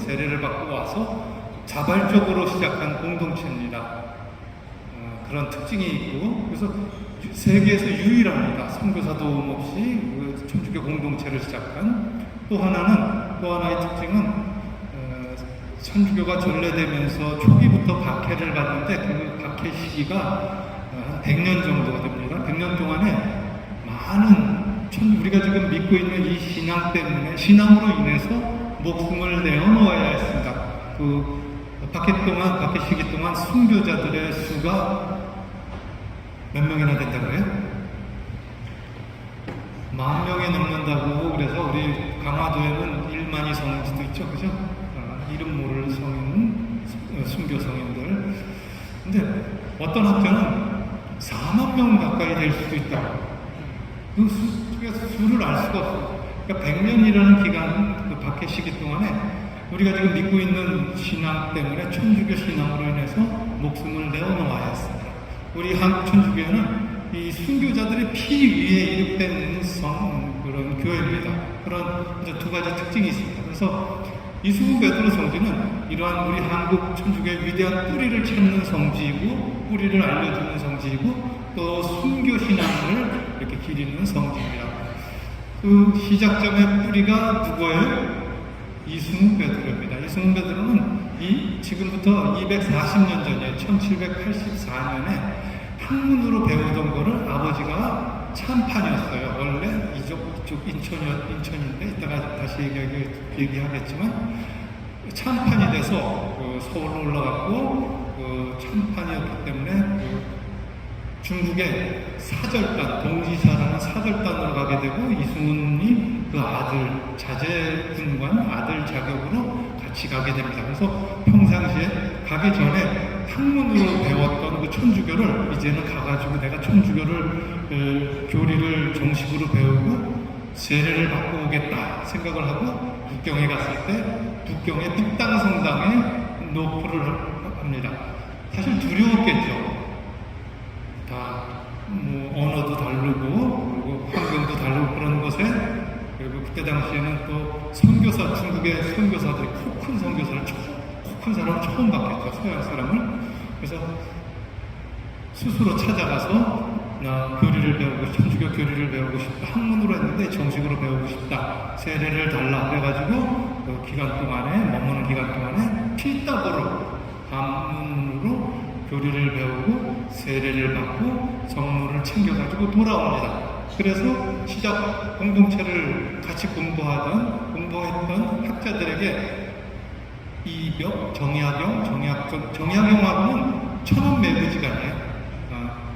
세례를 받고 와서 자발적으로 시작한 공동체입니다. 그런 특징이 있고, 그래서 세계에서 유일합니다. 선교사 도움 없이 천주교 공동체를 시작한. 또 하나의 특징은 천주교가 전래되면서 초기부터 박해를 받는데 그 박해 시기가 한 100년 정도가 됩니다. 100년 동안에 많은 우리가 지금 믿고 있는 이 신앙 때문에, 신앙으로 인해서 목숨을 내어놓아야 했습니다. 그 박해 시기 동안 순교자들의 수가 몇 명이나 된다고요? 10,000명이 넘는다고. 그래서 우리 강화도에는 1만이 성인지도 있죠, 그죠? 이름 모를 성인, 순교 성인들. 근데 어떤 학자는 4만 명 가까이 될 수도 있다고. 그 수를 알 수가 없어요. 그러니까 100년이라는 기간, 그 박해 시기 동안에 우리가 지금 믿고 있는 신앙 때문에 천주교 신앙으로 인해서 목숨을 내어놓아야 했습니다. 우리 한국 천주교회는 이 순교자들의 피 위에 이룩된 그런 교회입니다. 그런 이제 두 가지 특징이 있습니다. 그래서 이승훈 베드로 성지는 이러한 우리 한국 천주교의 위대한 뿌리를 찾는 성지이고, 뿌리를 알려주는 성지이고, 또 순교 신앙을 이렇게 기리는 성지입니다. 그 시작점의 뿌리가 누구예요? 이승훈 베드로입니다. 이승훈 베드로는 지금부터 240년 전에 1784년에 학문으로 배우던 거를 아버지가 참판이었어요. 원래 이쪽 인천인데 이따가 다시 얘기하겠지만 참판이 돼서 서울로 올라갔고 참판이었기 때문에 중국의 사절단, 동지사라는 사절단으로 가게 되고, 이승훈이 그 아들, 자제군관 아들 자격으로 같이 가게 됩니다. 그래서 평상시에 가기 전에 학문으로 배웠던 그 천주교를 이제는 가가지고 내가 천주교를 교리를 정식으로 배우고 세례를 받고 오겠다 생각을 하고 북경에 갔을 때 북경의 뚝당성당에 노포를 합니다. 사실 두려웠겠죠. 언어도 다르고, 그리고 환경도 다르고 그런 것에, 그리고 그때 당시에는 또 중국의 선교사들이 코 큰 선교사를, 코 큰 사람을 처음 봤겠죠, 서양 사람을. 그래서 스스로 찾아가서 나 교리를 배우고, 천주교 교리를 배우고 싶다. 학문으로 했는데 정식으로 배우고 싶다. 세례를 달라. 그래가지고 그 기간 동안에, 머무는 기간 동안에 필답으로, 한문으로 교리를 배우고 세례를 받고 성물을 챙겨가지고 돌아옵니다. 그래서 공동체를 같이 공부했던 학자들에게 정약용하고는 천원매부지간이에요.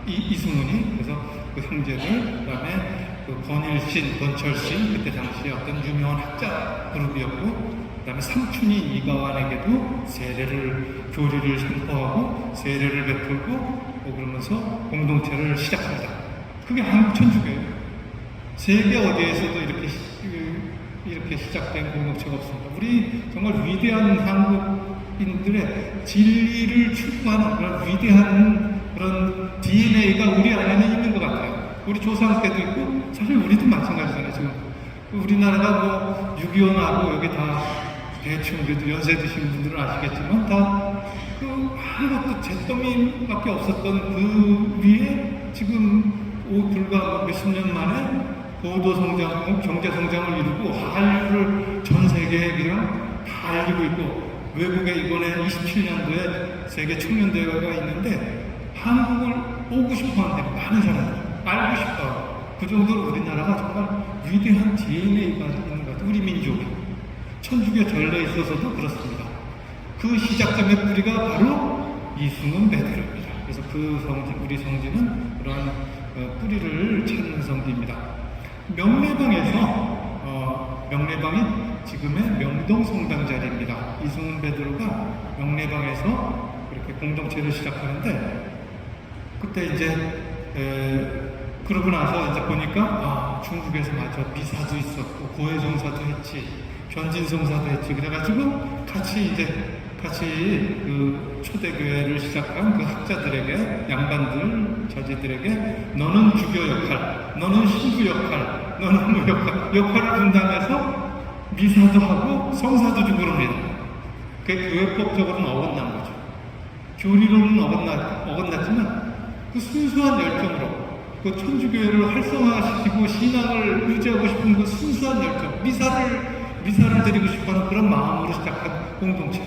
이승훈이. 그래서 그 형제들, 그 다음에 그 권일신, 권철신, 그때 당시에 어떤 유명한 학자 그룹이었고, 그 다음에 삼촌이 이가완에게도 교리를 선포하고 세례를 베풀고 그러면서 공동체를 시작합니다. 그게 한국 천주교예요. 세계 어디에서도 이렇게 시작된 공동체가 없습니다. 우리 정말 위대한 한국인들의 진리를 추구하는 그런 위대한 그런 DNA가 우리 안에는 있는 것 같아요. 우리 조상 때도 있고, 사실 우리도 마찬가지잖아요. 지금 우리나라가 6.25 나고 여기 다 대충 그래도 연세 드신 분들은 아시겠지만 다 아무것도 잿더미밖에 없었던 그 위에 지금 불과 몇십 년 만에 고도 성장, 경제 성장을 이루고 한류를 전 세계에 그냥 다 알리고 있고, 외국에 이번에 27년도에 세계 청년대회가 있는데 한국을 오고 싶어 하는데 많은 사람들 알고 싶다. 그 정도로 우리나라가 정말 위대한 DNA가 있는 것 같아요. 우리 민족이. 천주교 전례에 있어서도 그렇습니다. 그 시작점의 뿌리가 바로 이승훈 베드로입니다. 그래서 우리 성지는 그러한 뿌리를 찾는 성지입니다. 명례방이 지금의 명동성당 자리입니다. 이승훈 베드로가 명례방에서 그렇게 공동체를 시작하는데, 그때 이제 그러고 나서 이제 보니까 중국에서 미사도 있었고 고해성사도 했지, 견진성사도 했지. 그래가지고 같이 그 초대교회를 시작한 그 학자들에게, 양반들, 자제들에게 너는 주교 역할, 너는 신부 역할, 너는 뭐 역할을 분담해서 미사도 하고 성사도 주고 그럽니다. 그게 교회법적으로는 어긋난 거죠. 교리로는 어긋났지만 그 순수한 열정으로 그 천주교회를 활성화시키고 신앙을 유지하고 싶은 그 순수한 열정, 미사를 드리고 싶어하는 그런 마음으로 시작한 공동체.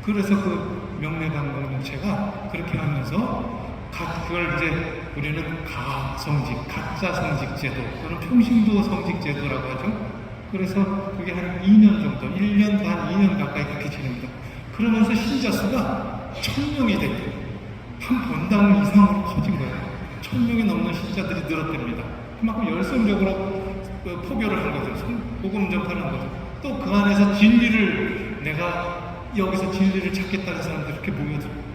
그래서 그 명례당 공동체가 그렇게 하면서 그걸 이제 우리는 가성직, 가짜 성직 제도 또는 평신도 성직 제도라고 하죠. 그래서 그게 한 2년 정도, 1년 반, 2년 가까이 그렇게 진행합니다. 그러면서 신자 수가 1000명이 됐고 한 본당 이상으로 커진 거예요. 1000명이 넘는 신자들이 늘었답니다. 그만큼 열성적으로 포교를 한 거죠. 복음 전파하는 거죠. 또 그 안에서 진리를 내가 여기서 진리를 찾겠다는 사람들이 이렇게 모여들고.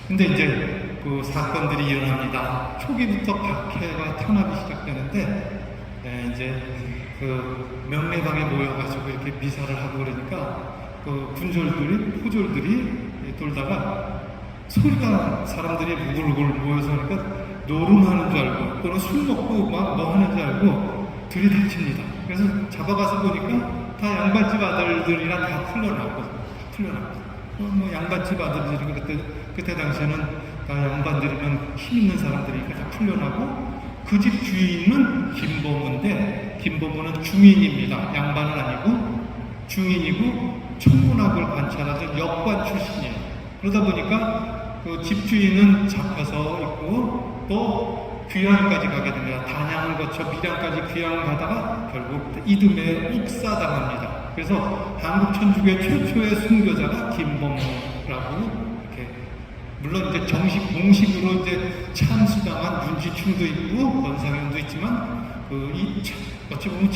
근데 이제 그 사건들이 일어납니다. 초기부터 박해가 탄압이 시작되는데 이제 그 명례방에 모여가지고 이렇게 미사를 하고 그러니까 그 군졸들이 포졸들이 돌다가 소리가 사람들이 우글우글 모여서 하니까 노름하는 줄 알고 또는 술 먹고 막 뭐 하는 줄 알고 들이닥칩니다. 그래서 잡아가서 보니까 다 양반집 아들들이랑 다 풀려나고 뭐 양반집 아들들이 그때 당시에는 다 양반들이면 힘 있는 사람들이니까 다 풀려나고 그 집 주인은 김범우인데 김범우는 중인입니다. 양반은 아니고 중인이고 천문학을 관찰하던 역관 출신이에요. 그러다 보니까 그 집주인은 잡혀서 있고 또 귀양까지 가게 됩니다. 단양을 거쳐 밀양까지 귀양을 가다가 결국 이듬해 옥사당합니다. 그래서 한국 천주교 최초의 순교자가 김범우라고 이렇게 물론 이제 공식으로 이제 참수당한 윤지충도 있고 권상현도 있지만 어찌 보면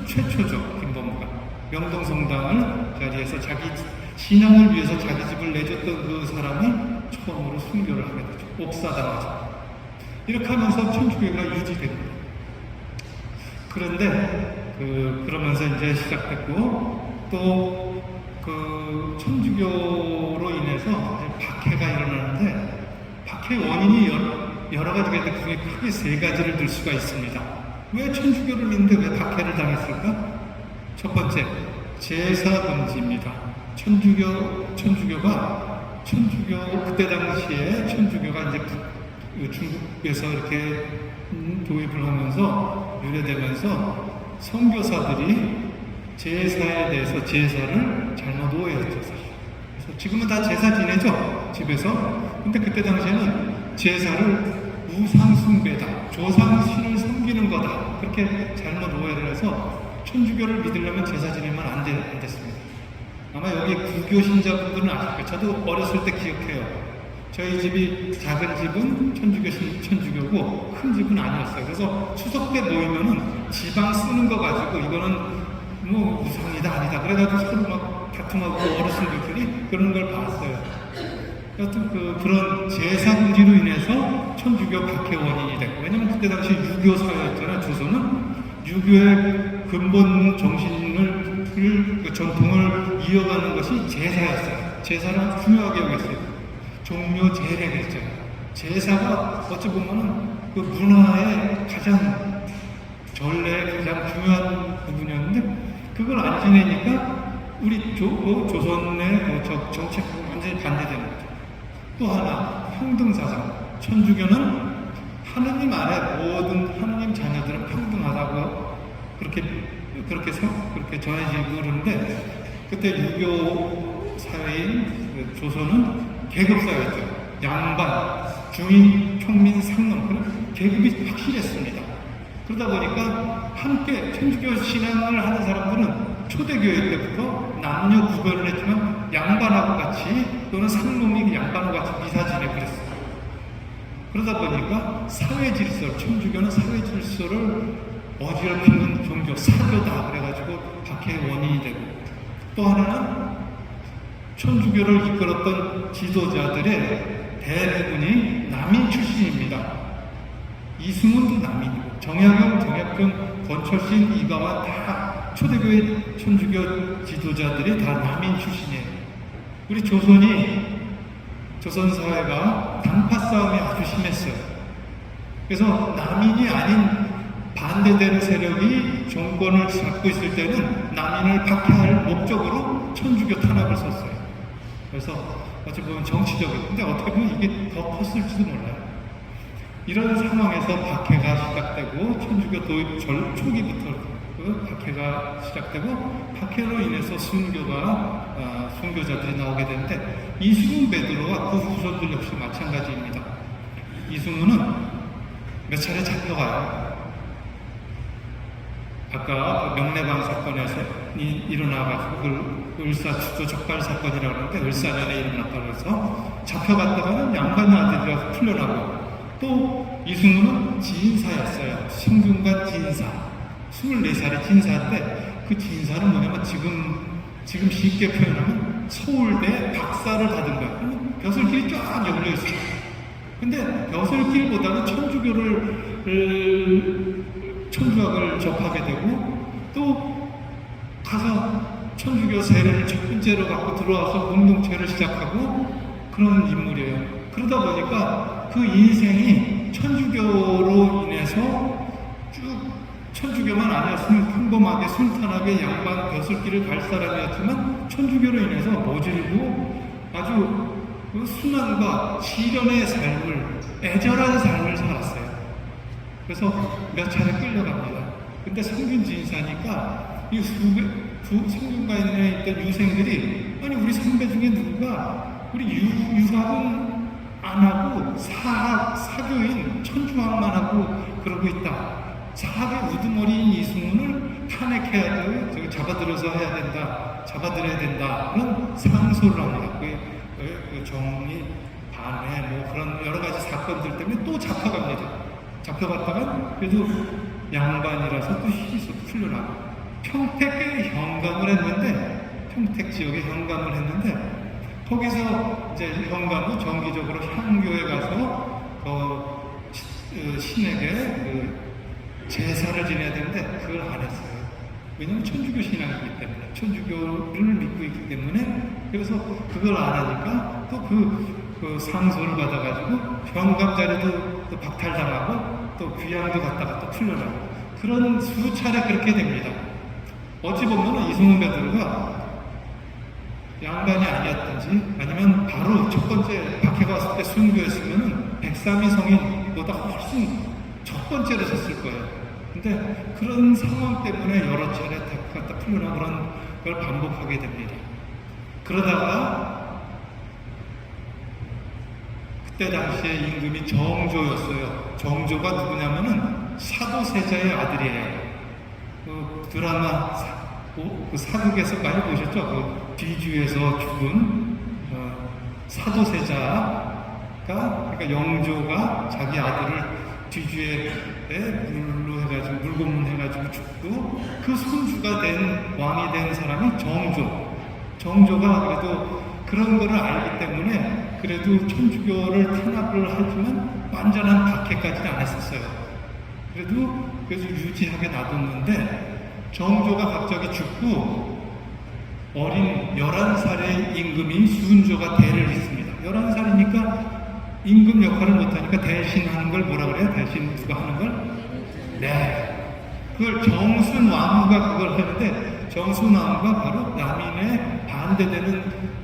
최초죠. 김범우가 명동성당을 자리해서 자기 신앙을 위해서 자기 집을 내줬던 그 사람이 처음으로 순교를 하게 되죠. 옥사당하죠. 이렇게 하면서 천주교가 유지됩니다. 그런데 그러면서 이제 시작됐고 또 그 천주교로 인해서 박해가 일어나는데 박해 원인이 여러 가지가 있는데 그중에 크게 3가지를 들 수가 있습니다. 왜 천주교를 믿는데 왜 박해를 당했을까? 첫 번째, 제사 금지입니다. 천주교가 그때 당시에 천주교가 이제 중국에서 이렇게 도입을 하면서 유래되면서 선교사들이 제사에 대해서 제사를 잘못 오해했죠. 그래서 지금은 다 제사 지내죠, 집에서. 근데 그때 당시에는 제사를 우상숭배다, 조상신을 섬기는 거다, 그렇게 잘못 오해를 해서 천주교를 믿으려면 제사 지내면 안 됐습니다. 아마 여기 구교 신자분들은 아실 거예요. 저도 어렸을 때 기억해요. 저희 집이 작은 집은 천주교고 큰 집은 아니었어요. 그래서 추석 때 모이면은 지방 쓰는 거 가지고 이거는 뭐 우상이다 아니다 그래가지고 서로 막 다툼하고 어르신들끼리 그런 걸 봤어요. 여튼 그런 제사 금지로 인해서 천주교 박해 원인이 됐고, 왜냐면 그때 당시 유교 사회였잖아요. 조선은 유교의 근본 정신을 그 전통을 이어가는 것이 제사였어요. 제사를 아주 중요하게 여겼어요. 종묘 제례했죠. 제사가 어찌 보면은 그 문화의 가장 전례의 가장 중요한 부분이었는데 그걸 안 지내니까 우리 조선의 정책과 완전히 반대되는 거죠. 또 하나, 평등사상. 천주교는 하느님 안에 모든 하느님 자녀들은 평등하다고 그렇게 전해지고 그러는데 그때 유교 사회인 조선은 계급사회였죠. 양반, 중인, 평민, 상놈 그런 계급이 확실했습니다. 그러다 보니까 함께 천주교 신앙을 하는 사람들은 초대교회 때부터 남녀 구별을 했지만 양반하고 같이 또는 상놈이 양반하고 같이 미사 지내고 그랬어요. 그러다 보니까 사회 질서, 천주교는 사회 질서를 어지럽히는 종교, 사교다 그래가지고 박해의 원인이 되고, 또 하나는 천주교를 이끌었던 지도자들의 대부분이 남인 출신입니다. 이승훈도 남인이고 정약용, 권철신, 이가와 다 초대교회 천주교 지도자들이 다 남인 출신이에요. 우리 조선 사회가 당파 싸움이 아주 심했어요. 그래서 남인이 아닌 반대되는 세력이 정권을 잡고 있을 때는 남인을 박해할 목적으로 천주교 천주교 탄압을 썼어요. 그래서 어찌 보면 정치적인, 근데 어떻게 보면 이게 더 컸을지도 몰라요. 이런 상황에서 박해가 시작되고 천주교 도입 초기부터 그 박해가 시작되고 박해로 인해서 순교자들이 나오게 되는데 이승훈 베드로와 그 후손들 역시 마찬가지입니다. 이승훈은 몇 차례 잡혀가요. 아까 그 명례방 사건에서 일어나가지고 그 을사추도 적발 사건이라고 하는데 을사년에 일어났다고 해서 잡혀갔다가는 양반 아들이라서 풀려나고 또 이승훈은 진사였어요. 성균관 진사. 24살의 진사인데 그 진사는 뭐냐면 지금 쉽게 표현하면 서울대 박사를 받은 거예요. 벼슬길이 쫙 열려 있어요. 근데 벼슬길보다는 천주학을 접하게 되고 또 가서 천주교 세례를 첫 번째로 갖고 들어와서 공동체를 시작하고 그런 인물이에요. 그러다 보니까 그 인생이 천주교로 인해서 쭉 천주교만 아니었으면 평범하게 순탄하게 양반 벼슬길을 갈 사람이었지만 천주교로 인해서 모질고 아주 그 순환과 시련의 삶을, 애절한 삶을 살았어요. 그래서 몇 차례 끌려갑니다. 근데 성균지인사니까 이 성균관에 있던 유생들이 아니 우리 선배 중에 누가 우리 유학은 안 하고 사교인 천주학만 하고 그러고 있다. 사학의 우두머리인 이승훈을 탄핵해야 돼. 저기 잡아들여서 해야 된다. 잡아들여야 된다. 그런 상소를 합니다. 그 정리 반해 뭐 그런 여러 가지 사건들 때문에 또 잡혀갑니다. 잡혀갔다가 그래도 양반이라서 또 희소 풀려나고 평택에 현감을 했는데 평택 지역에 현감을 했는데 거기서 이제 현감 후 정기적으로 향교에 가서 신에게 그 제사를 지내야 되는데 그걸 안 했어요. 왜냐하면 천주교 신앙이기 때문에 천주교를 믿고 있기 때문에 그래서 그걸 안 하니까 또 그 상소를 받아가지고 현감 자리도 또 박탈당하고 또 귀양도 갔다가 또 풀려나고 그런 수차례 그렇게 됩니다. 어찌 보면 이승훈 베드로가 양반이 아니었든지 아니면 바로 첫 번째 박해가 왔을 때 순교했으면 백삼위 성인보다 훨씬 첫 번째로 섰을 거예요. 근데 그런 상황 때문에 여러 차례 갔다 풀려나고 그런 걸 반복하게 됩니다. 그러다가 그때 당시에 임금이 정조였어요. 정조가 누구냐면은 사도세자의 아들이에요. 그 드라마 그 사극에서 많이 보셨죠? 그 뒤주에서 죽은 사도세자가 그러니까 영조가 자기 아들을 뒤주에 물로 해가지고 물고문 해가지고 죽고 그 손주가 된 왕이 된 사람이 정조가 그래도 그런 거를 알기 때문에 그래도 천주교를 탄압을 하지만 완전한 박해까지는 안 했었어요. 그래서 유지하게 놔뒀는데 정조가 갑자기 죽고 어린 11살의 임금이 순조가 대를 했습니다. 11살이니까 임금 역할을 못하니까 대신하는 걸 뭐라 그래요? 대신 누가 하는 걸? 네. 그걸 정순왕후가 그걸 하는데 정순왕후가 바로 남인에 반대되는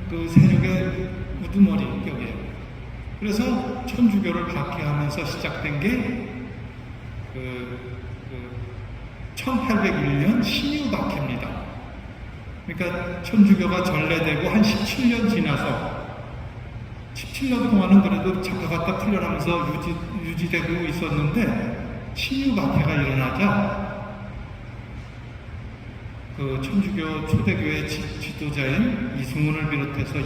그 세력의 우두머리 격이에요. 그래서 천주교를 박해하면서 시작된 게 1801년 신유박해입니다. 그러니까 천주교가 전래되고 한 17년 지나서 17년 동안은 그래도 잡혀갔다 풀려나면서 유지되고 있었는데 신유박해가 일어나자 그 천주교 초대교회 지도자인 이승훈을 비롯해서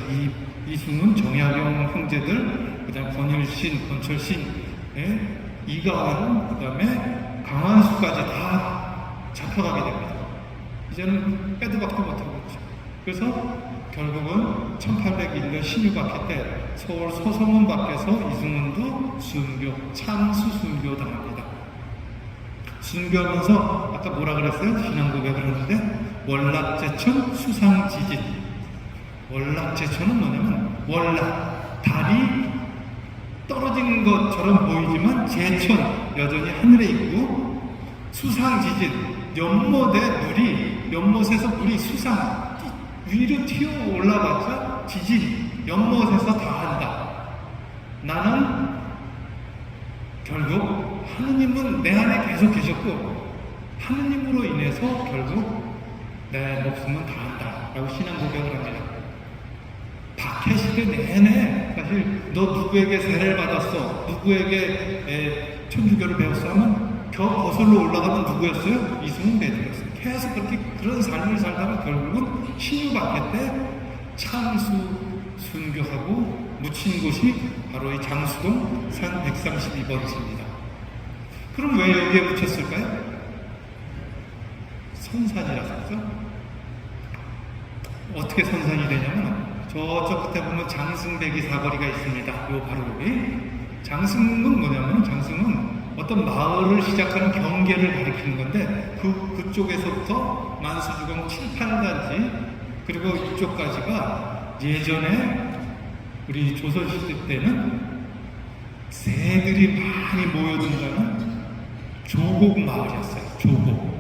이승훈, 정약용 형제들, 그 다음에 권율신, 권철신, 이가원, 그 다음에 강한수까지 다 잡혀가게 됩니다. 이제는 빼도 박도 못하고 있죠. 그래서 결국은 1801년 신유박해 때 서울 소서문 밖에서 이승훈도 참수 순교 당합니다. 순교하면서 아까 뭐라 그랬어요? 신앙 고백을 하는데 월락제천 수상지진. 월락제천은 뭐냐면 월락, 달이 떨어진 것처럼 보이지만 제천 여전히 하늘에 있고 수상지진, 연못에 물이 연못에서 물이 위로 튀어 올라봤자 지진, 연못에서 다 한다. 나는 결국 하느님은 내 안에 계속 계셨고 하느님으로 인해서 결국 내 목숨은 다 한다 라고 신앙 고백을 합니다. 박해 시대 내내 사실 너 누구에게 세례를 받았어? 누구에게 천주교를 배웠어? 하면 겨 거슬러 올라가면 누구였어요? 이승훈 베드로였어요. 계속 그렇게 그런 삶을 살다가 결국은 신유 박해 때 참수 순교하고 묻힌 곳이 바로 이 장수동 산 132번지입니다. 그럼 왜 여기에 묻혔을까요? 선산이라서. 어떻게 선산이 되냐면 저쪽 끝에 보면 장승배기 사거리가 있습니다. 요 바로 여기. 장승은 뭐냐면 장승은 어떤 마을을 시작하는 경계를 가리키는 건데 그쪽에서부터 만수주공 7, 8단지 그리고 이쪽까지가 예전에 우리 조선시대 때는 새들이 많이 모여든다는 조곡 마을이었어요. 조곡.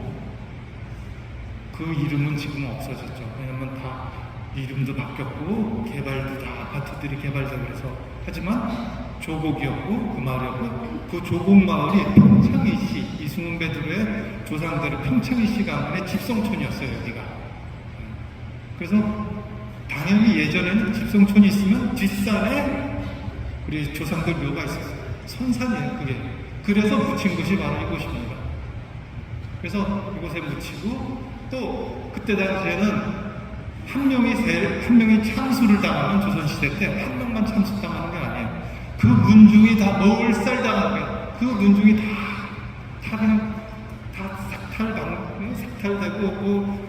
그 이름은 지금 없어졌죠. 왜냐면 다 이름도 바뀌었고 개발도 다 아파트들이 개발되고 그래서 하지만 조곡이었고 그 마을이었고 그 조곡 마을이 평창이씨 이승훈 베드로의 조상들의 평창이씨 가문의 집성촌이었어요. 여기가. 그래서 당연히 예전에는 집성촌이 있으면 뒷산에 우리 조상들 묘가 있었어요. 선산이에요, 그게. 그래서 묻힌 곳이 바로 이곳입니다. 그래서 이곳에 묻히고 또 그때 당시에는 한 명이 참수를 당하면 조선시대 때 한 명만 참수 당하는 게 아니에요. 그 문중이 다 몰살 당하는 거예요. 그 문중이 다 그냥 다 삭탈되고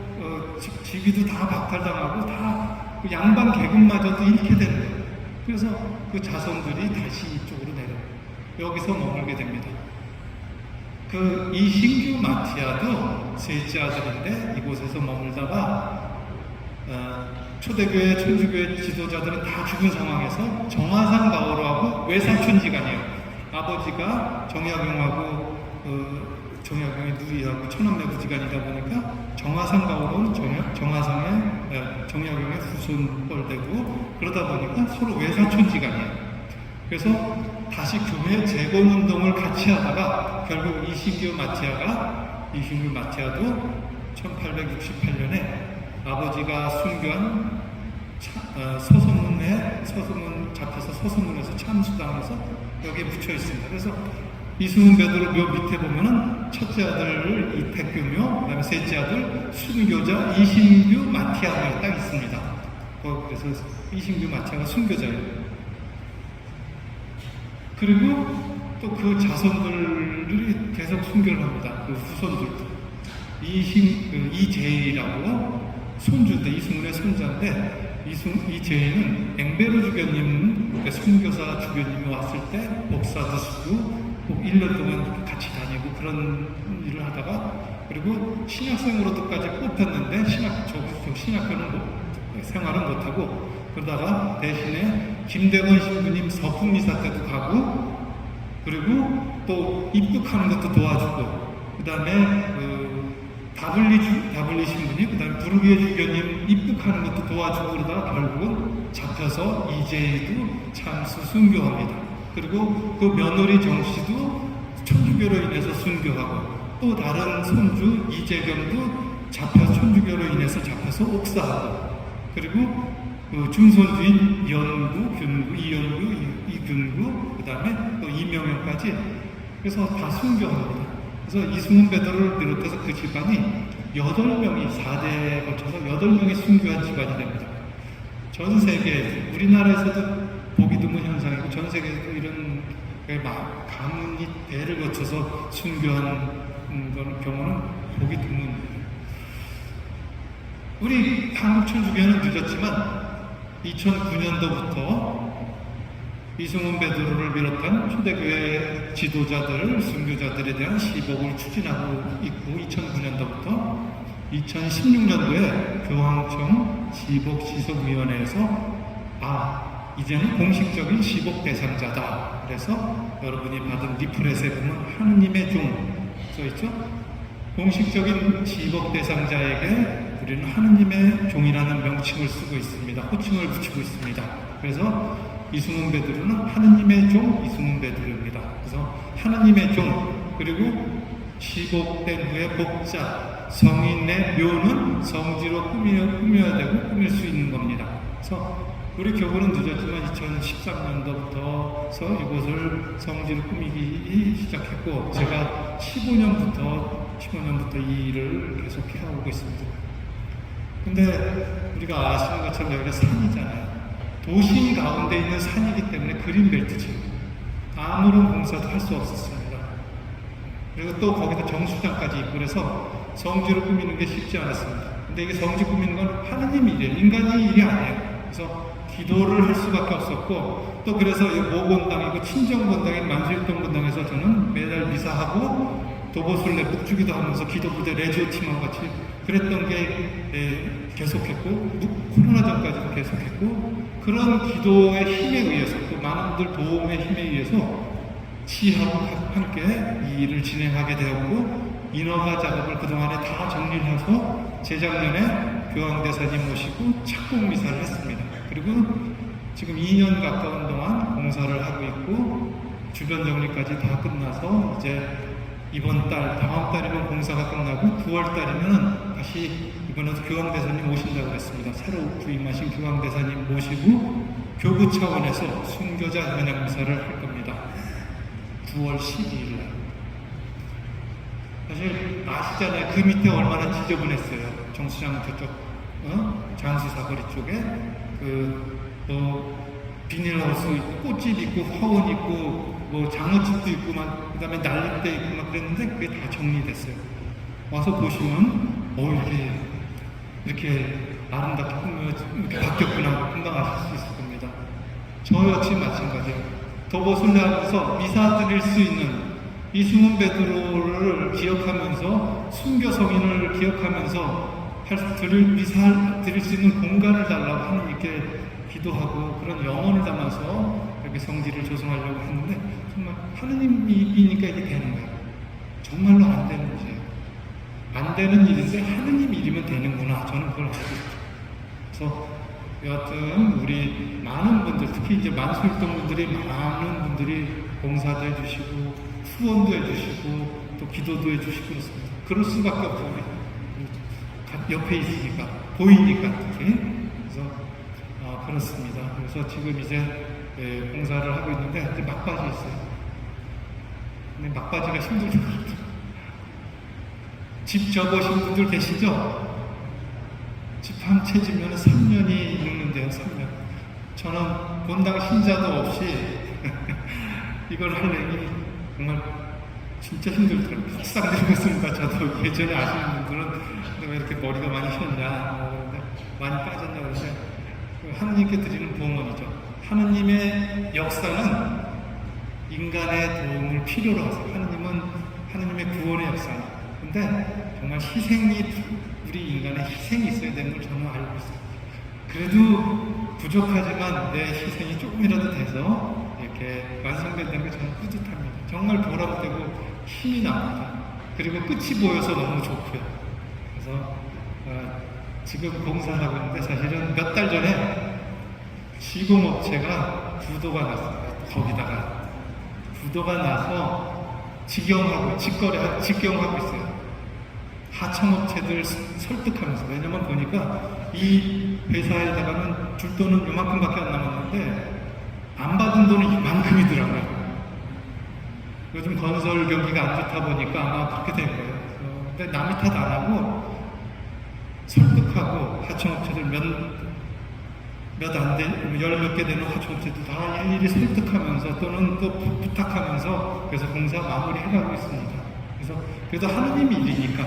지위도 다 박탈당하고 다 그 양반 계급마저도 잃게 되는 거예요. 그래서 그 자손들이 다시 이쪽으로 내려요. 여기서 머물게 됩니다. 그 이신규 마티아도 셋째 아들인데 이곳에서 머물다가 초대교회, 천주교회 지도자들은 다 죽은 상황에서 정화산 가오로하고 외사촌지간이에요. 아버지가 정약용하고 정약용의 누이하고 천남매 부지간이다 보니까 정화산 가오로는 정약용의 후손뻘되고 그러다 보니까 서로 외사촌지간이에요. 그래서 다시 교회 재건운동을 같이 하다가 결국 이신규 마티아도 1868년에 아버지가 순교한 서소문 잡혀서 서소문에서 참수당해서 여기에 묻혀 있습니다. 그래서 이승훈 베드로 묘 밑에 보면은 첫째 아들 이택규묘, 그다음에 셋째 아들 순교자 이신규 마티아가 딱 있습니다. 그래서 이신규 마티아가 순교자예요. 그리고 또 그 자손들이 계속 순교를 합니다. 그 후손들도 이재희라고 손주인데 이승훈의 손자인데 이재희는 앵베르 주교님 선교사 주교님이 왔을 때 목사도 쓰고 1년 동안 같이 다니고 그런 일을 하다가 그리고 신학생으로도까지 뽑혔는데 신학교는 생활은 못하고 그러다가 대신에 김대건 신부님 서품미사 때도 가고 그리고 또 입국하는 것도 도와주고 그 다음에 다블리 신부님 그 다음에 부르기의 주교님 입국하는 것도 도와주고 그러다가 결국은 잡혀서 이재희도 참수 순교합니다. 그리고 그 며느리 정씨도 천주교로 인해서 순교하고 또 다른 손주 이재경도 천주교로 인해서 잡혀서 옥사하고 그리고 그 중손주인 이연구, 이균구, 그 다음에 또 이명현까지 그래서 다 순교합니다. 그래서 이승훈 베드로를 비롯해서 그 집안이 8명이 4대에 걸쳐서 8명이 순교한 집안이 됩니다. 전 세계, 우리나라에서도 보기 드문 현상이고 전 세계에서도 이런 가문이 대를 거쳐서 순교하는 경우는 보기 드문. 우리 한국 천주교회는 늦었지만 2009년도부터 이승훈 베드로를 비롯한 초대교회 지도자들, 순교자들에 대한 시복을 추진하고 있고 2009년도부터 2016년도에 교황청 시복시속위원회에서 이제는 공식적인 시복 대상자다. 그래서 여러분이 받은 리플렛에 보면 하느님의 종 써있죠? 공식적인 시복 대상자에게 우리는 하느님의 종이라는 명칭을 쓰고 있습니다. 호칭을 붙이고 있습니다. 그래서 이승훈 베드로는 하느님의 종 이승훈 베드로입니다. 그래서 하느님의 종, 그리고 시복된 후에 복자, 성인의 묘는 성지로 꾸며야 되고 꾸밀 수 있는 겁니다. 그래서 우리 교구는 늦었지만 2013년도부터 이곳을 성지로 꾸미기 시작했고, 제가 15년부터 이 일을 계속 해오고 있습니다. 근데 우리가 아시는 것처럼 여기가 산이잖아요. 도심 가운데 있는 산이기 때문에 그린벨트죠. 아무런 공사도 할 수 없었습니다. 그리고 또 거기다 정수장까지 있고 그래서 성지로 꾸미는 게 쉽지 않았습니다. 근데 이게 성지 꾸미는 건 하느님 일이에요. 인간의 일이 아니에요. 그래서 기도를 할 수밖에 없었고, 또 그래서 모본당이고 친정본당인 만수일동 본당에서 저는 매달 미사하고 도보술래 묵주기도 하면서 기도부대 레지오팀하고 같이 그랬던 게 계속했고, 코로나 전까지도 계속했고, 그런 기도의 힘에 의해서 또 많은 분들 도움의 힘에 의해서 시하고 함께 이 일을 진행하게 되었고, 인허가 작업을 그동안에 다 정리를 해서 재작년에 교황대사님 모시고 착공 미사를 했습니다. 그리고 지금 2년 가까운 동안 공사를 하고 있고, 주변 정리까지 다 끝나서 이제 이번 달, 다음 달이면 공사가 끝나고 9월 달이면 다시 이번에도 교황대사님 오신다고 했습니다. 새로 부임하신 교황대사님 모시고 교구 차원에서 순교자 연양미사를 할 겁니다. 9월 12일 날. 사실 아시잖아요. 그 밑에 얼마나 지저분했어요. 정수장 저쪽 장수 사거리 쪽에 비닐하우스 있고 꽃집 있고 화원 있고 뭐 장어집도 있고 막 그다음에 난립대 있고 막 그랬는데 그게 다 정리됐어요. 와서 보시면 이렇게 아름답게 이렇게 바뀌었구나 금방 아실 수 있을 겁니다. 저 역시 마찬가지예요. 도보순례하면서 미사 드릴 수 있는 이승훈 베드로를 기억하면서 순교 성인을 기억하면서 미사 드릴 수 있는 공간을 달라고 하느님께 기도하고 그런 영혼을 담아서 이렇게 성지를 조성하려고 했는데, 정말 하느님이니까 이게 되는 거예요. 정말로 안 되는 일이에요. 안 되는 일인데 하느님 일이면 되는구나. 저는 그걸 알고 있죠. 그래서 여하튼 우리 많은 분들, 특히 이제 만수일동 분들이 많은 분들이 공사도 해주시고 후원도 해주시고 또 기도도 해주시고 그렇습니다. 그럴 수밖에 없어요. 우리 옆에 있으니까, 보이니까 특히. 그래서 그렇습니다. 그래서 지금 이제 공사를 하고 있는데 이제 막바지 있어요. 근데 막바지가 힘들 것 같아요. 집 접으신 분들 계시죠? 집 한 채 지면 3년이 넘는데요. 3년. 저는 본당 신자도 없이 이걸 하려니 정말 진짜 힘들더라고요. 속상되고 있습니다. 저도 예전에 아시는 분들은 왜 이렇게 머리가 많이 휘었냐, 많이 빠졌냐 그러는데 하느님께 드리는 봉헌이죠. 하느님의 역사는 인간의 도움을 필요로 하세요. 하느님은 하느님의 구원의 역사입니다. 근데 정말 우리 인간의 희생이 있어야 되는 걸 저는 알고 있어요. 그래도 부족하지만 내 희생이 조금이라도 돼서 이렇게 완성된다는 게 저는 뿌듯합니다. 정말 보람되고 힘이 납니다. 그리고 끝이 보여서 너무 좋고요. 그래서 지금 공사를 하고 있는데 사실은 몇 달 전에 시공업체가 부도가 났어요. 거기다가 부도가 나서 직경하고 있어요. 하청업체들 설득하면서. 왜냐면 보니까 이 회사에다가는 줄 돈은 요만큼밖에 안 남았는데 안 받은 돈은 이만큼이더라고요. 요즘 건설 경기가 안 좋다 보니까 아마 그렇게 된 거예요. 근데 남이 탓 안 하고 설득하고 하청업체들 열 몇 개 되는 하청업체들 다 일일이 설득하면서 또는 또 부탁하면서 그래서 공사 마무리 해가고 있습니다. 그래서 그래도 하느님 일이니까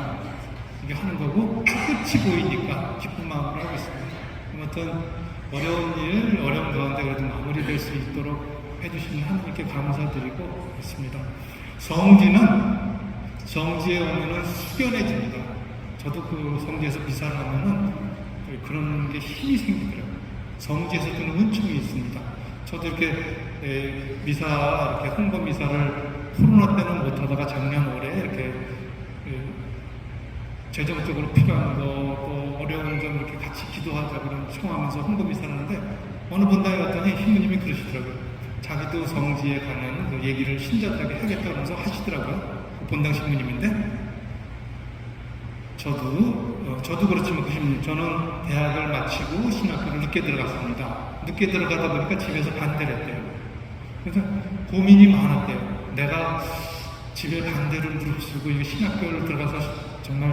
이게 하는 거고 끝이 보이니까 기쁜 마음으로 하고 있습니다. 아무튼 어려운 가운데 그래도 마무리될 수 있도록 해주시는 하느님께 감사드리고 있습니다. 성지에 오면은 숙연해집니다. 저도 그 성지에서 미사를 하면은 그런 게 힘이 생기더라고요. 성지에서 주는 은총이 있습니다. 저도 이렇게 이렇게 홍보 미사를 코로나 때는 못하다가 작년 올해 이렇게 재정적으로 필요한 거, 또 어려운 점 이렇게 같이 기도하자 그런 청하면서 홍보미사를 하는데 어느 본당에 갔더니 신부님이 그러시더라고요. 자기도 성지에 관한 그 얘기를 신자들에게 하겠다 그러면서 하시더라고요. 그 본당 신부님인데 저도 그렇지만 그 신부님, 저는 대학을 마치고 신학교를 늦게 들어갔습니다. 늦게 들어가다 보니까 집에서 반대를 했대요. 그래서 고민이 많았대요. 내가 집에 반대를 무릅쓰고 이 신학교를 들어가서 정말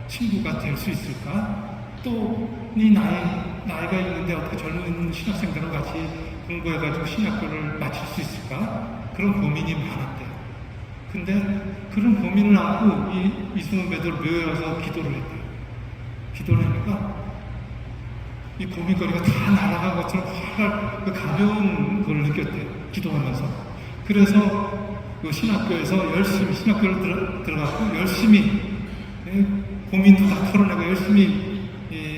친구가 될 수 있을까? 또 이 나이가 있는데 어떻게 젊은 신학생들과 같이 공부해가지고 신학교를 마칠 수 있을까? 그런 고민이 많았대요. 근데 그런 고민을 안고 이승훈 베드로 묘에 와서 기도를 했대요. 기도를 하니까 이 고민거리가 다 날아간 것처럼 확 가벼운 걸 느꼈대요. 기도하면서. 그래서 그 신학교에서 열심히 신학교를 들어갔고 열심히 고민도 다 털어내고 열심히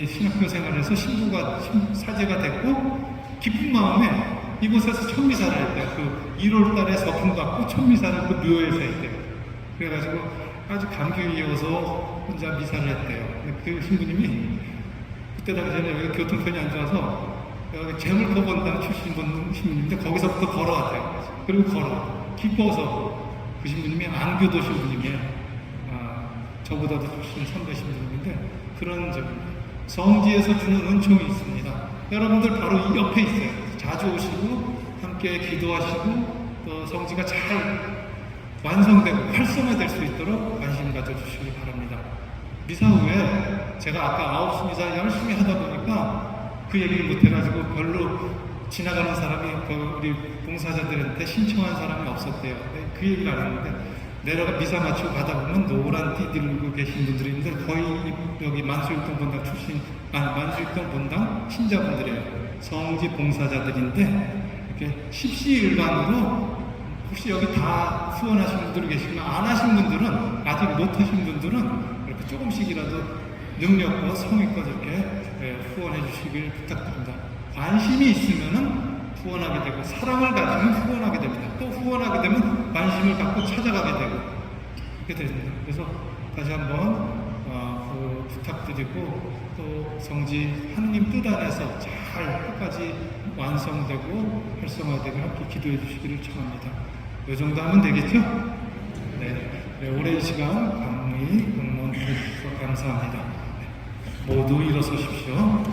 신학교 생활에서 신부가 사제가 됐고 기쁜 마음에 이곳에서 천미사를 했대요. 그 1월 달에 서품 받고 천미사를 그 묘에서 했대요. 그래가지고 아주 감격이어서 혼자 미사를 했대요. 그 신부님이 그때 당시에는 여기 교통편이 안 좋아서 여기 재물포본당 출신 신부님인데 거기서부터 걸어왔대요. 그리고 기뻐서 그 신부님이 안교도 신부님이에요. 저보다도 훨씬 선배 신부님인데 그런 성지에서 주는 은총이 있습니다. 여러분들 바로 이 옆에 있어요. 자주 오시고 함께 기도하시고 또 성지가 잘 완성되고 활성화될 수 있도록 관심 가져주시기 바랍니다. 미사 후에 제가 아까 9시 미사 열심히 하다 보니까 그 얘기를 못해가지고 별로 지나가는 사람이 우리 봉사자들한테 신청한 사람이 없었대요. 그 얘기를 안 했는데 내려가 미사 마치고 가다 보면 노란 띠 들고 계신 분들이 있는데 거의 여기 만수일동 본당 출신, 만수일동 본당 신자분들이에요. 성지 봉사자들인데 이렇게 십시일반으로 혹시 여기 다 후원하신 분들이 계시면 안 하신 분들은 아직 못 하신 분들은 이렇게 조금씩이라도 능력과 성의껏 이렇게 후원해 주시길 부탁드립니다. 관심이 있으면은 후원하게 되고 사랑을 가지면 후원하게 됩니다. 또 후원하게 되면 관심을 갖고 찾아가게 되고 그렇게 됩니다. 그래서 다시 한번 부탁드리고 또 성지 하느님 뜻 안에서 잘 끝까지 완성되고 활성화되고 함께 기도해 주시기를 청합니다. 이 정도 하면 되겠죠? 네, 올해 이 시간 방문해 주셔서 감사합니다. 모두 일어서십시오.